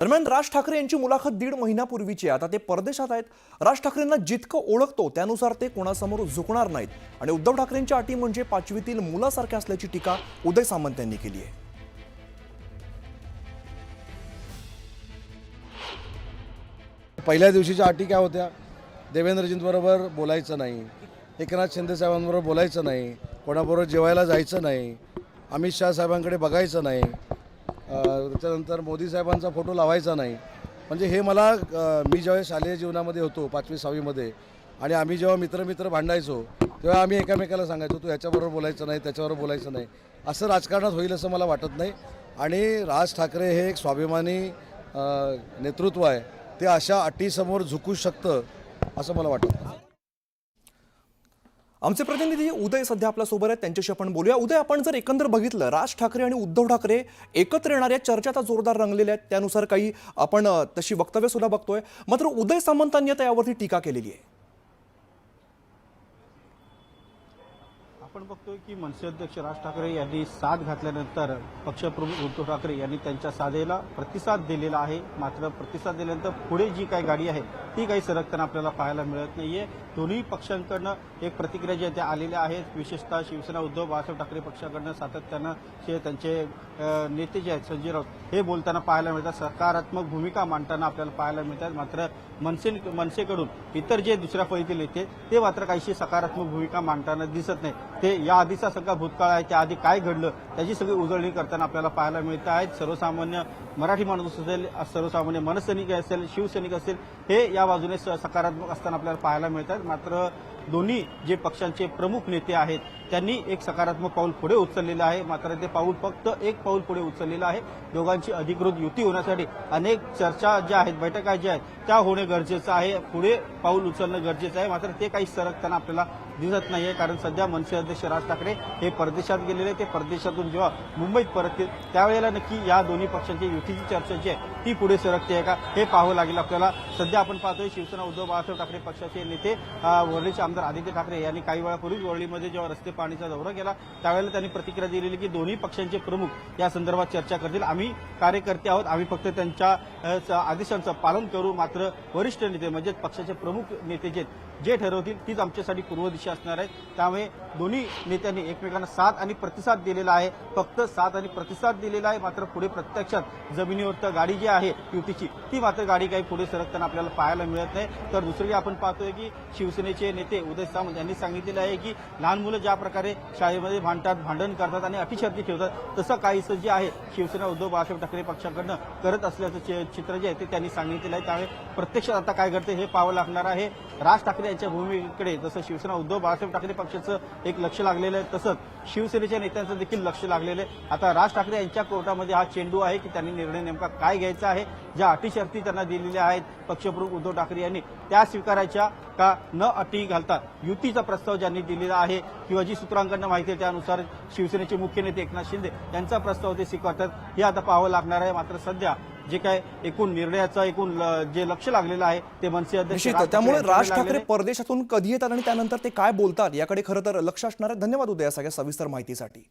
दरम्यान राज ठाकरे यांची मुलाखत 1.5 महिन्यापूर्वीची आहे। आता ते परदेशात आहेत। राज ठाकरेंना जितकं ओळखतो त्यानुसार ते कोणासमोर झुकणार नाहीत आणि उद्धव ठाकरेंच्या अटी म्हणजे 5वीतील मुलासारख्या असल्याची टीका उदय सामंत यांनी केली आहे। पहिल्या दिवशीच्या अटी काय होत्या? देवेंद्रजींबरोबर बोलायचं नाही, एकनाथ शिंदे साहेबांबरोबर बोलायचं नाही, कोणाबरोबर जेवायला जायचं नाही, अमित शाह साहेबांकडे बघायचं नाही, त्याच्यानंतर मोदी साहेबांचा फोटो लावायचा नाही। म्हणजे हे मला मी जेव्हा शालेय जीवनामध्ये होतो 5वी 6वीमध्ये आणि आम्ही जेव्हा मित्र भांडायचो तेव्हा आम्ही एकमेकाला सांगायचो तू याच्याबरोबर बोलायचं नाही, त्याच्याबरोबर बोलायचं नाही। असं राजकारणात होईल असं मला वाटत नाही आणि राज ठाकरे हे एक स्वाभिमानी नेतृत्व आहे, ते अशा अटीसमोर झुकू शकतं असं मला वाटत नाही। आमचे प्रतिनिधी उदय सध्या आपल्या सोबत आहेत, त्यांच्याशी आपण बोलूया। उदय, आपण जर एकंदर बघितलं राज ठाकरे आणि उद्धव ठाकरे एकत्र येणाऱ्या चर्चा आता जोरदार रंगलेल्या आहेत, त्यानुसार काही आपण तशी वक्तव्य सुद्धा बघतोय। मात्र उदय सामंतांनी आता यावरती टीका केलेली आहे। आपण बघतोय की मनसे अध्यक्ष राज ठाकरे यांनी साथ घातल्यानंतर पक्षप्रमुख उद्धव ठाकरे यांनी त्यांच्या साधेला प्रतिसाद दिलेला आहे। मात्र प्रतिसाद दिल्यानंतर पुढे जी काही गाडी आहे ती काही सरकताना आपल्याला पाहायला मिळत नाहीये। दोन्ही पक्षांकडनं एक प्रतिक्रिया ज्या त्या आलेल्या आहेत। विशेषतः शिवसेना उद्धव बाळासाहेब ठाकरे पक्षाकडनं सातत्यानं त्यांचे नेते जे आहेत संजय राऊत हे बोलताना पाहायला मिळतात, सकारात्मक भूमिका मांडताना आपल्याला पाहायला मिळतात। मात्र मनसेकडून इतर जे दुसऱ्या फळीतील नेते ते मात्र काहीशी सकारात्मक भूमिका मांडताना दिसत नाही। ते या आधीचा सगळा भूतकाळ आहे, त्याआधी काय घडलं त्याची सगळी उजळणी करताना आपल्याला पाहायला मिळत आहेत। सर्वसामान्य मराठी माणूस असेल, सर्वसामान्य मनसैनिक असेल, शिवसैनिक असेल, हे या बाजूने सकारात्मक असताना आपल्याला पाहायला मिळतात। मात्र दोन्ही जे पक्षांचे प्रमुख नेते आहेत त्यांनी एक सकारात्मक पाऊल पुढे उचललेलं आहे। मात्र ते पाऊल फक्त एक पाऊल पुढे उचललेलं आहे। दोघांची अधिकृत युती होण्यासाठी अनेक चर्चा ज्या आहेत, बैठका ज्या आहेत त्या होणे गरजेचं आहे, पुढे पाऊल उचलणं गरजेचं आहे। मात्र ते काही सरकताना आपल्याला दिसत नाहीये, कारण सध्या मनसे अध्यक्ष राज ठाकरे हे परदेशात गेलेले, ते परदेशातून जेव्हा मुंबईत परततील त्यावेळेला नक्की या दोन्ही पक्षांची युतीची चर्चा जी आहे ती पुढे सरकते आहे का हे पाहावं लागेल आपल्याला। सध्या आपण पाहतोय शिवसेना उद्धव बाळासाहेब ठाकरे पक्षाचे नेते वरळीचे आमदार आदित्य ठाकरे यांनी काही वेळापूर्वी वरळीमध्ये जेव्हा रस्ते पाणीचा दौरा केला त्यावेळेला त्यांनी प्रतिक्रिया दिलेली की दोन्ही पक्षांचे प्रमुख या संदर्भात चर्चा करतील। आम्ही कार्यकर्ते आहोत, आम्ही फक्त त्यांच्या आदेशांचं पालन करू। मात्र वरिष्ठ नेते म्हणजे पक्षाचे प्रमुख नेते जे ठरवतील तीच आमच्यासाठी पूर्व दिशा असणार आहे। त्यामुळे दोन्ही नेत्यांनी एकमेकांना साथ आणि प्रतिसाद दिलेला आहे, फक्त साथ आणि प्रतिसाद दिलेला आहे। मात्र पुढे प्रत्यक्षात जमिनीवर गाडी जी आहे युतीची ती मात्र गाडी काही पुढे सरकताना आपल्याला पाहायला मिळत नाही। तर दुसरी आपण पाहतोय की शिवसेनेचे नेते उदय सामंत यांनी सांगितलेलं आहे की लहान मुलं ज्या प्रकारे शाळेमध्ये भांडण करतात आणि अटीशर्ती ठेवतात, तसं काहीसं जे आहे शिवसेना उद्धव बाळासाहेब ठाकरे पक्षाकडनं करत असल्याचं चित्र जे आहे ते त्यांनी सांगितलेलं आहे। त्यामुळे प्रत्यक्षात आता काय घडते हे पाहावं लागणार आहे। राज ठाकरे यांच्या भूमिकेकडे जसं शिवसेना उद्धव बाळासाहेब ठाकरे पक्षाचं एक लक्ष लागलेलं आहे, तसंच शिवसेनेच्या नेत्यांचं देखील लक्ष लागलेलं आहे। आता राज ठाकरे यांच्या कोर्टामध्ये हा चेंडू आहे की त्यांनी निर्णय नेमका काय घ्यायचा आहे। ज्या अटी शर्ती त्यांना दिलेल्या आहेत पक्षप्रमुख उद्धव ठाकरे यांनी त्या स्वीकारायच्या का न अटी घालता युतीचा प्रस्ताव ज्यांनी दिलेला आहे किंवा जी सूत्रांकडनं माहिती आहे त्यानुसार शिवसेनेचे मुख्य नेते एकनाथ शिंदे यांचा प्रस्ताव ते स्वीकारतात हे आता पाहावं लागणार आहे। मात्र सध्या जे काय एकूण निर्णयाचं जे लक्ष लागलेलं आहे ते मनसे अध्यक्ष त्यामुळे राज ठाकरे परदेशातून कधी येतात आणि त्यानंतर ते काय बोलतात याकडे खरं तर लक्ष असणार आहे। धन्यवाद उदय या सगळ्या सविस्तर माहितीसाठी।